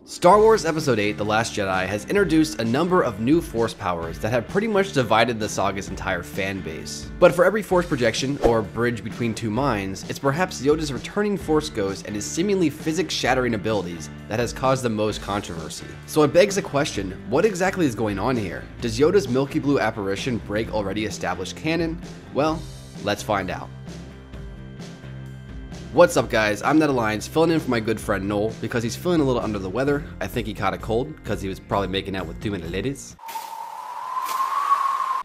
Star Wars Episode 8: The Last Jedi has introduced a number of new Force powers that have pretty much divided the saga's entire fan base. But for every Force projection, or bridge between two minds, it's perhaps Yoda's returning Force Ghost and his seemingly physics-shattering abilities that has caused the most controversy. So it begs the question, what exactly is going on here? Does Yoda's Milky Blue apparition break already established canon? Well, let's find out. What's up guys, I'm Ned Alliance, filling in for my good friend Noel because he's feeling a little under the weather. I think he caught a cold because he was probably making out with too many ladies.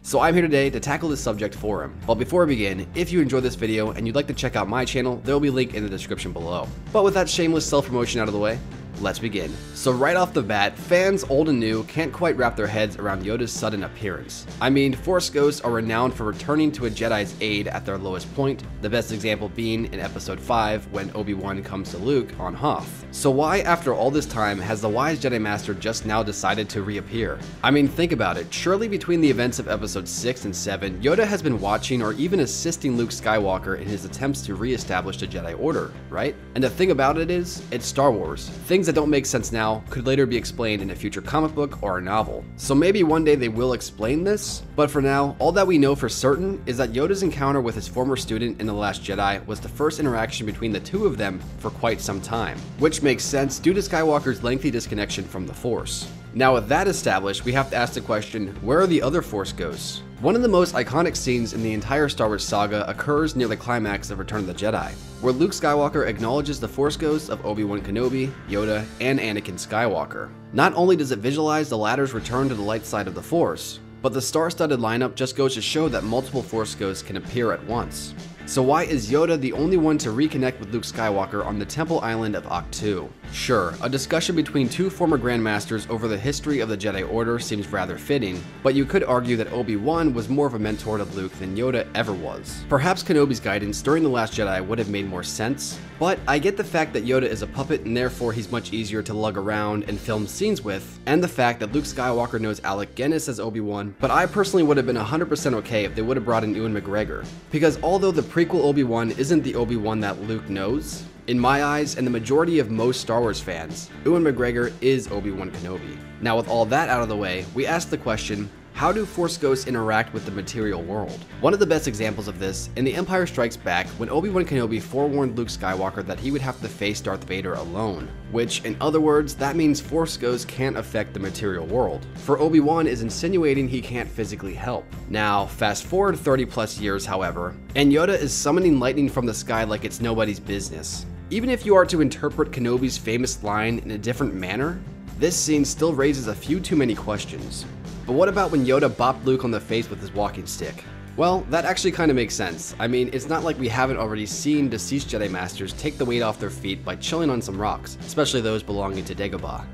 So I'm here today to tackle this subject for him. But before we begin, if you enjoyed this video and you'd like to check out my channel, there will be a link in the description below. But with that shameless self-promotion out of the way, let's begin. So right off the bat, fans old and new can't quite wrap their heads around Yoda's sudden appearance. I mean, Force Ghosts are renowned for returning to a Jedi's aid at their lowest point, the best example being in Episode 5 when Obi-Wan comes to Luke on Hoth. So why after all this time has the wise Jedi Master just now decided to reappear? I mean, think about it, surely between the events of Episode 6 and 7, Yoda has been watching or even assisting Luke Skywalker in his attempts to re-establish the Jedi Order, right? And the thing about it is, it's Star Wars. Things that don't make sense now could later be explained in a future comic book or a novel. So maybe one day they will explain this, but for now, all that we know for certain is that Yoda's encounter with his former student in The Last Jedi was the first interaction between the two of them for quite some time, which makes sense due to Skywalker's lengthy disconnection from the Force. Now with that established, we have to ask the question, where are the other Force Ghosts? One of the most iconic scenes in the entire Star Wars saga occurs near the climax of Return of the Jedi, where Luke Skywalker acknowledges the Force Ghosts of Obi-Wan Kenobi, Yoda, and Anakin Skywalker. Not only does it visualize the latter's return to the light side of the Force, but the star-studded lineup just goes to show that multiple Force Ghosts can appear at once. So why is Yoda the only one to reconnect with Luke Skywalker on the temple island of ahch-to? Sure, a discussion between two former Grandmasters over the history of the Jedi Order seems rather fitting, but you could argue that Obi-Wan was more of a mentor to Luke than Yoda ever was. Perhaps Kenobi's guidance during The Last Jedi would have made more sense, but I get the fact that Yoda is a puppet and therefore he's much easier to lug around and film scenes with, and the fact that Luke Skywalker knows Alec Guinness as Obi-Wan, but I personally would have been 100% okay if they would have brought in Ewan McGregor, because although the prequel Obi-Wan isn't the Obi-Wan that Luke knows, in my eyes and the majority of most Star Wars fans, Ewan McGregor is Obi-Wan Kenobi. Now with all that out of the way, we ask the question, how do Force Ghosts interact with the material world? One of the best examples of this, in The Empire Strikes Back, when Obi-Wan Kenobi forewarned Luke Skywalker that he would have to face Darth Vader alone, which, in other words, that means Force Ghosts can't affect the material world. For Obi-Wan is insinuating he can't physically help. Now, fast forward 30 plus years, however, and Yoda is summoning lightning from the sky like it's nobody's business. Even if you are to interpret Kenobi's famous line in a different manner, this scene still raises a few too many questions. But what about when Yoda bopped Luke on the face with his walking stick? Well, that actually kind of makes sense. I mean, it's not like we haven't already seen deceased Jedi Masters take the weight off their feet by chilling on some rocks, especially those belonging to Dagobah.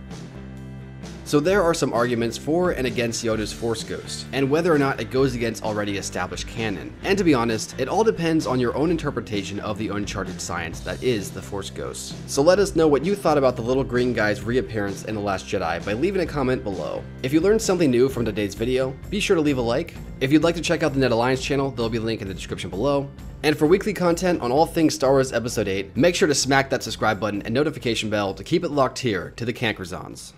So there are some arguments for and against Yoda's Force Ghost, and whether or not it goes against already established canon. And to be honest, it all depends on your own interpretation of the uncharted science that is the Force Ghost. So let us know what you thought about the little green guy's reappearance in The Last Jedi by leaving a comment below. If you learned something new from today's video, be sure to leave a like. If you'd like to check out the Ned Alliance channel, there'll be a link in the description below. And for weekly content on all things Star Wars Episode 8, make sure to smack that subscribe button and notification bell to keep it locked here to the Cankerzons.